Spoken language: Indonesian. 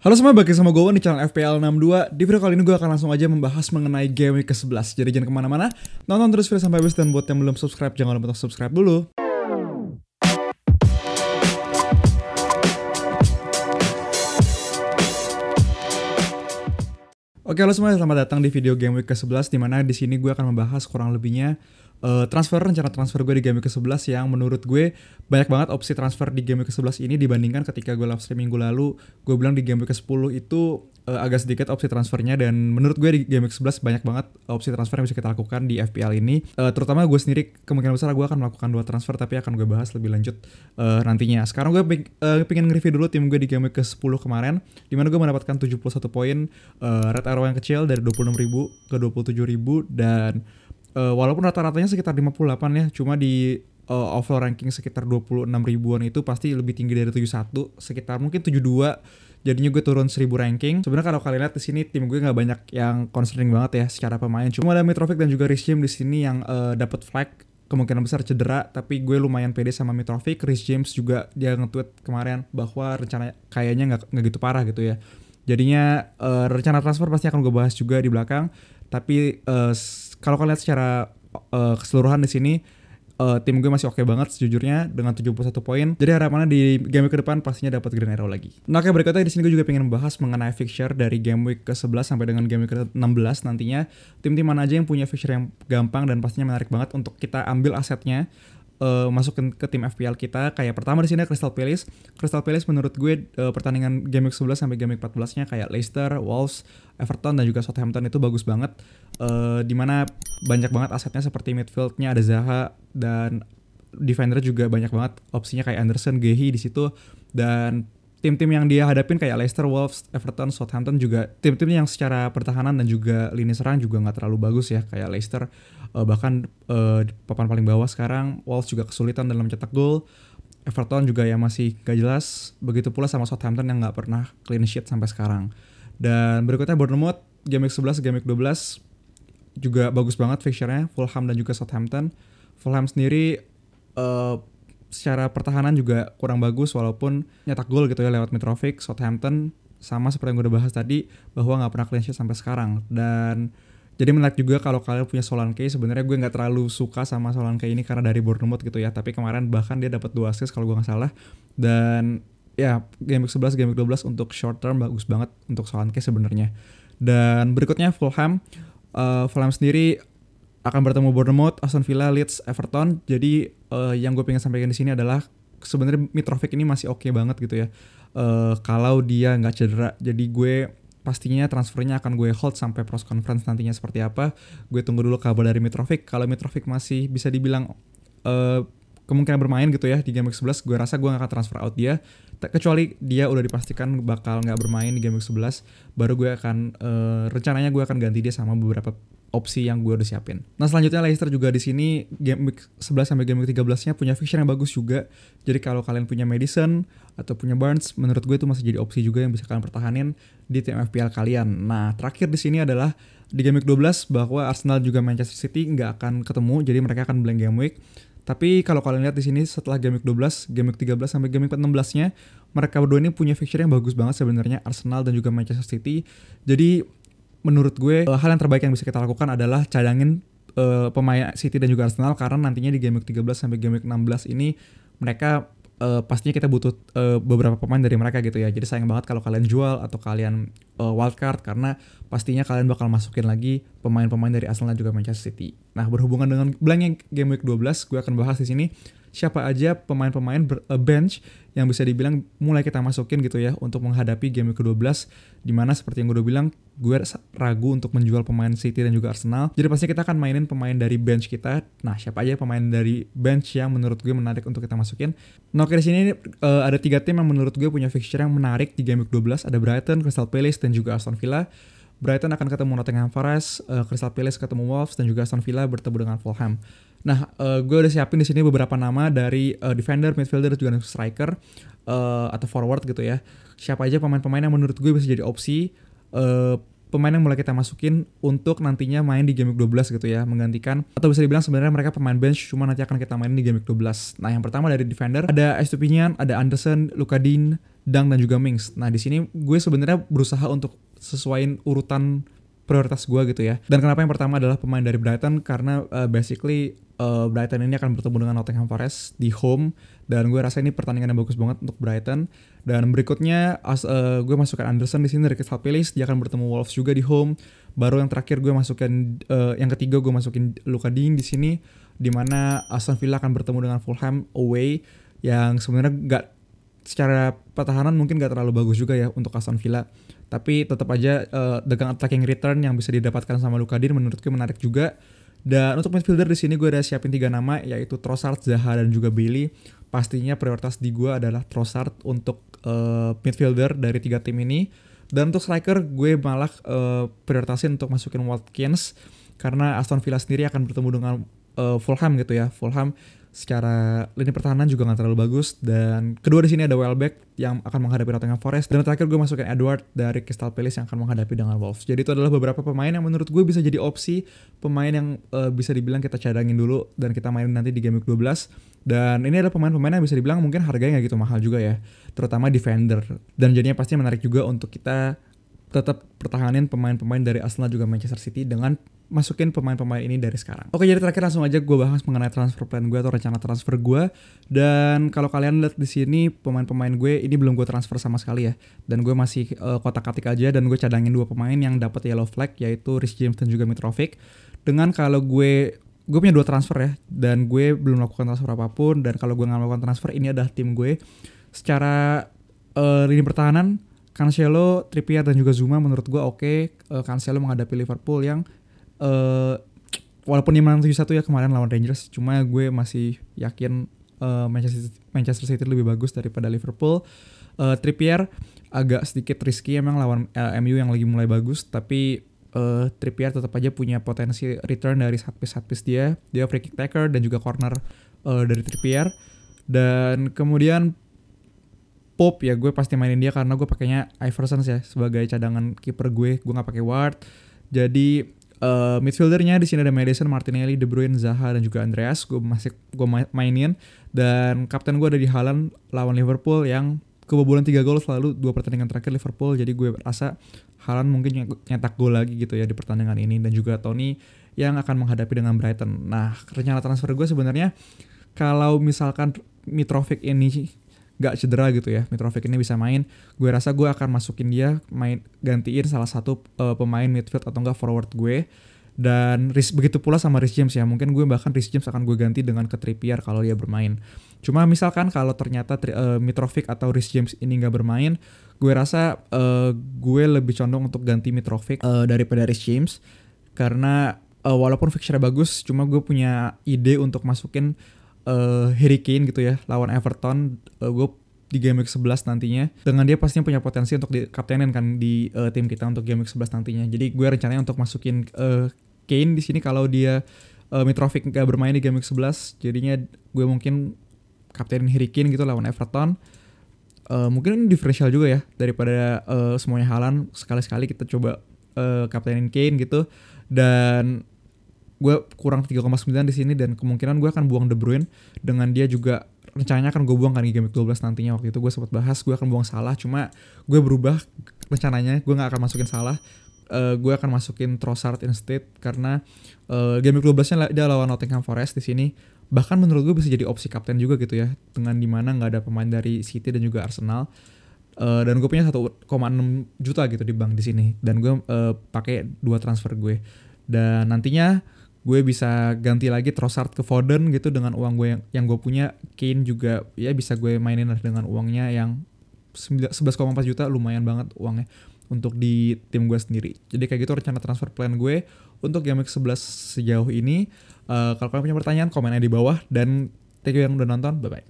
Halo semua, balik sama gue di channel FPL 62. Di video kali ini gue akan langsung aja membahas mengenai game week ke-11. Jadi jangan kemana-mana, nonton terus video sampai habis. Dan buat yang belum subscribe, jangan lupa untuk subscribe dulu. Oke, halo semua, selamat datang di video game week ke-11, dimana di sini gue akan membahas kurang lebihnya rencana transfer gue di game week ke-11 yang menurut gue banyak banget opsi transfer di game week ke-11 ini dibandingkan ketika gue live stream minggu lalu. Gue bilang di game week ke-10 itu agak sedikit opsi transfernya, dan menurut gue di game week 11 banyak banget opsi transfer yang bisa kita lakukan di FPL ini. Terutama gue sendiri kemungkinan besar gue akan melakukan 2 transfer, tapi akan gue bahas lebih lanjut nantinya. Sekarang gue pengen nge-review dulu tim gue di game week ke-10 kemarin, dimana gue mendapatkan 71 poin, red arrow yang kecil dari 26.000 ke 27.000, dan walaupun rata-ratanya sekitar 58 ya, cuma di overall ranking sekitar 26 ribuan itu pasti lebih tinggi dari 71, sekitar mungkin 72. Jadinya gue turun 1000 ranking. Sebenarnya kalau kalian lihat di sini tim gue nggak banyak yang concerning banget ya secara pemain. Cuma ada Mitrovic dan juga Reece James di sini yang dapat flag, kemungkinan besar cedera, tapi gue lumayan pede sama Mitrovic. Reece James juga dia nge-tweet kemarin bahwa rencana kayaknya nggak gitu parah gitu ya. Jadinya rencana transfer pasti akan gue bahas juga di belakang. Tapi kalau kalian lihat secara keseluruhan di sini, tim gue masih oke banget sejujurnya dengan 71 poin. Jadi harapannya di game week ke depan pastinya dapat green arrow lagi. Nah, oke, berikutnya di sini gue juga pengen membahas mengenai fixture dari game week ke-11 sampai dengan game week ke-16 nantinya. Tim-tim mana aja yang punya fixture yang gampang dan pastinya menarik banget untuk kita ambil asetnya masuk ke tim FPL kita. Kayak pertama di sini Crystal Palace. Crystal Palace menurut gue pertandingan game week 11 sampai game week 14-nya kayak Leicester, Wolves, Everton dan juga Southampton itu bagus banget. Dimana banyak banget asetnya seperti midfieldnya ada Zaha, dan defender juga banyak banget opsinya kayak Anderson, Gehi di situ. Dan tim-tim yang dia hadapin kayak Leicester, Wolves, Everton, Southampton juga tim-tim yang secara pertahanan dan juga lini serang juga nggak terlalu bagus ya. Kayak Leicester bahkan di papan paling bawah sekarang. Wolves juga kesulitan dalam mencetak gol. Everton juga ya masih gak jelas. Begitu pula sama Southampton yang nggak pernah clean sheet sampai sekarang. Dan berikutnya Bournemouth, game week 11, game week 12 juga bagus banget fixture-nya, Fulham dan juga Southampton. Fulham sendiri secara pertahanan juga kurang bagus walaupun nyetak gol gitu ya lewat Mitrovic. Southampton sama seperti yang gue udah bahas tadi bahwa nggak pernah clean sheet sampai sekarang. Dan jadi menarik juga kalau kalian punya Solanke. Sebenarnya gue nggak terlalu suka sama Solanke ini karena dari Bournemouth gitu ya, tapi kemarin bahkan dia dapat 2 assist kalau gue nggak salah. Dan ya game week 11, game week 12 untuk short term bagus banget untuk Solanke sebenarnya. Dan berikutnya Fulham. Fulham sendiri akan bertemu Bournemouth, Aston Villa, Leeds, Everton. Jadi yang gue pengen sampaikan di sini adalah sebenarnya Mitrovic ini masih oke banget gitu ya. Kalau dia nggak cedera. Jadi gue pastinya transfernya akan gue hold sampai press conference nantinya seperti apa. Gue tunggu dulu kabar dari Mitrovic. Kalau Mitrovic masih bisa dibilang kemungkinan bermain gitu ya di game week 11, gue rasa gue gak akan transfer out dia. Kecuali dia udah dipastikan bakal gak bermain di game week 11, baru gue akan rencananya gue akan ganti dia sama beberapa opsi yang gue udah siapin. Nah, selanjutnya Leicester juga di sini game week 11 sampai game week 13-nya punya fixture yang bagus juga. Jadi kalau kalian punya Maddison atau punya Barnes, menurut gue itu masih jadi opsi juga yang bisa kalian pertahanin di tim FPL kalian. Nah, terakhir di sini adalah di game week 12 bahwa Arsenal juga Manchester City nggak akan ketemu, jadi mereka akan blank game week. Tapi kalau kalian lihat di sini setelah game week 12, game week 13 sampai game week 16-nya, mereka berdua ini punya fixture yang bagus banget sebenarnya, Arsenal dan juga Manchester City. Jadi menurut gue hal yang terbaik yang bisa kita lakukan adalah cadangin pemain City dan juga Arsenal, karena nantinya di game week 13 sampai game week 16 ini mereka pastinya kita butuh beberapa pemain dari mereka gitu ya. Jadi sayang banget kalau kalian jual atau kalian wildcard, karena pastinya kalian bakal masukin lagi pemain-pemain dari Arsenal dan juga Manchester City. Nah, berhubungan dengan blanknya game week 12, gue akan bahas di sini siapa aja pemain-pemain bench yang bisa dibilang mulai kita masukin gitu ya untuk menghadapi game week ke-12, dimana seperti yang gue udah bilang, gue ragu untuk menjual pemain City dan juga Arsenal. Jadi pasti kita akan mainin pemain dari bench kita. Nah, siapa aja pemain dari bench yang menurut gue menarik untuk kita masukin. Nah, oke, di sini ada 3 tim yang menurut gue punya fixture yang menarik di game week 12. Ada Brighton, Crystal Palace dan juga Aston Villa. Brighton akan ketemu Nottingham Forest, Crystal Palace ketemu Wolves, dan juga Aston Villa bertemu dengan Fulham. Nah, gue udah siapin di sini beberapa nama dari defender, midfielder, juga striker atau forward gitu ya. Siapa aja pemain-pemain yang menurut gue bisa jadi opsi pemain yang mulai kita masukin untuk nantinya main di Game Week 12 gitu ya, menggantikan atau bisa dibilang sebenarnya mereka pemain bench cuma nanti akan kita mainin di Game Week 12. Nah, yang pertama dari defender ada Estupiñán, ada Anderson, Luka Dean, Dang dan juga Mings. Nah, di sini gue sebenarnya berusaha untuk sesuaiin urutan prioritas gue gitu ya. Dan kenapa yang pertama adalah pemain dari Brighton karena basically Brighton ini akan bertemu dengan Nottingham Forest di home dan gue rasa ini pertandingan yang bagus banget untuk Brighton. Dan berikutnya gue masukkan Anderson di sini dari Crystal Palace, dia akan bertemu Wolves juga di home. Baru yang terakhir gue masukin yang ketiga gue masukin Luka Dean di sini, di mana Aston Villa akan bertemu dengan Fulham away yang sebenarnya nggak secara pertahanan mungkin gak terlalu bagus juga ya untuk Aston Villa, tapi tetap aja dengan attacking return yang bisa didapatkan sama Luka Dean menurutku menarik juga. Dan untuk midfielder di sini gue udah siapin 3 nama, yaitu Trossard, Zaha dan juga Bailey. Pastinya prioritas di gue adalah Trossard untuk midfielder dari 3 tim ini. Dan untuk striker gue malah prioritasin untuk masukin Watkins karena Aston Villa sendiri akan bertemu dengan Fulham gitu ya. Fulham secara lini pertahanan juga nggak terlalu bagus, dan kedua di sini ada Welbeck yang akan menghadapi Nottingham Forest, dan terakhir gue masukin Edward dari Crystal Palace yang akan menghadapi dengan Wolves. Jadi itu adalah beberapa pemain yang menurut gue bisa jadi opsi pemain yang bisa dibilang kita cadangin dulu dan kita mainin nanti di Game Week 12. Dan ini adalah pemain-pemain yang bisa dibilang mungkin harganya nggak gitu mahal juga ya, terutama defender, dan jadinya pasti menarik juga untuk kita tetap pertahanin pemain-pemain dari Arsenal juga Manchester City dengan masukin pemain-pemain ini dari sekarang. Oke, jadi terakhir langsung aja gue bahas mengenai transfer plan gue atau rencana transfer gue. Dan kalau kalian lihat di sini pemain-pemain gue ini belum gue transfer sama sekali ya. Dan gue masih kotak-katik aja, dan gue cadangin 2 pemain yang dapat yellow flag, yaitu Reece James dan juga Mitrovic. Dengan kalau gue punya 2 transfer ya, dan gue belum melakukan transfer apapun. Dan kalau gue nggak melakukan transfer, ini adalah tim gue. Secara lini pertahanan, Cancelo, Trippier dan juga Zuma menurut gue oke. Cancelo menghadapi Liverpool yang walaupun dia menang 7-1 ya kemarin lawan Rangers, cuma gue masih yakin Manchester City lebih bagus daripada Liverpool. Trippier agak sedikit risky emang lawan MU yang lagi mulai bagus, tapi Trippier tetap aja punya potensi return dari set piece dia free kick taker dan juga corner dari Trippier. Dan kemudian Pope ya gue pasti mainin dia karena gue pakainya Iverson ya sebagai cadangan kiper gue nggak pakai Ward. Jadi midfieldernya di sini ada Maddison, Martinelli, De Bruyne, Zaha dan juga Andreas. Gue mainin, dan kapten gue ada di Haaland lawan Liverpool yang kebobolan 3 gol selalu 2 pertandingan terakhir Liverpool. Jadi gue rasa Haaland mungkin nyetak gol lagi gitu ya di pertandingan ini, dan juga Tony yang akan menghadapi dengan Brighton. Nah, rencana transfer gue sebenarnya kalau misalkan Mitrovic ini gak cedera gitu ya, Mitrovic ini bisa main, gue rasa gue akan masukin dia gantiin salah satu pemain midfield atau enggak forward gue. Dan begitu pula sama Reece James ya, mungkin gue bahkan Reece James akan gue ganti dengan ke Trippier kalau dia bermain. Cuma misalkan kalau ternyata Mitrovic atau Reece James ini gak bermain, gue rasa gue lebih condong untuk ganti Mitrovic daripada Reece James, karena walaupun fixture bagus, cuma gue punya ide untuk masukin Harry Kane gitu ya lawan Everton. Gue di Game Week 11 nantinya, dengan dia pastinya punya potensi untuk di-kaptenin kan di tim kita untuk Game Week 11 nantinya. Jadi gue rencananya untuk masukin Kane di sini kalau dia Mitrovic gak bermain di Game Week 11, jadinya gue mungkin kaptenin Harry Kane gitu lawan Everton. Mungkin ini diferensial juga ya daripada semuanya Haaland. Sekali-sekali kita coba kaptenin Kane gitu. Dan gue kurang 3,9 di sini, dan kemungkinan gue akan buang De Bruyne, dengan dia juga rencananya akan gue buang kan di Game Week 12 nantinya. Waktu itu gue sempat bahas gue akan buang Salah, cuma gue berubah rencananya, gue gak akan masukin Salah. Gue akan masukin Trossard instead, karena Game Week 12-nya dia lawan Nottingham Forest di sini. Bahkan menurut gue bisa jadi opsi kapten juga gitu ya, dengan dimana gak ada pemain dari City dan juga Arsenal. Dan gue punya 1,6 juta gitu di bank di sini, dan gue pakai 2 transfer gue. Dan nantinya gue bisa ganti lagi Trossard ke Foden gitu dengan uang gue yang gue punya. Kane juga ya bisa gue mainin dengan uangnya yang 11,4 juta, lumayan banget uangnya untuk di tim gue sendiri. Jadi kayak gitu rencana transfer plan gue untuk Game Week 11 sejauh ini. Kalau kalian punya pertanyaan, komen aja di bawah, dan thank you yang udah nonton, bye bye.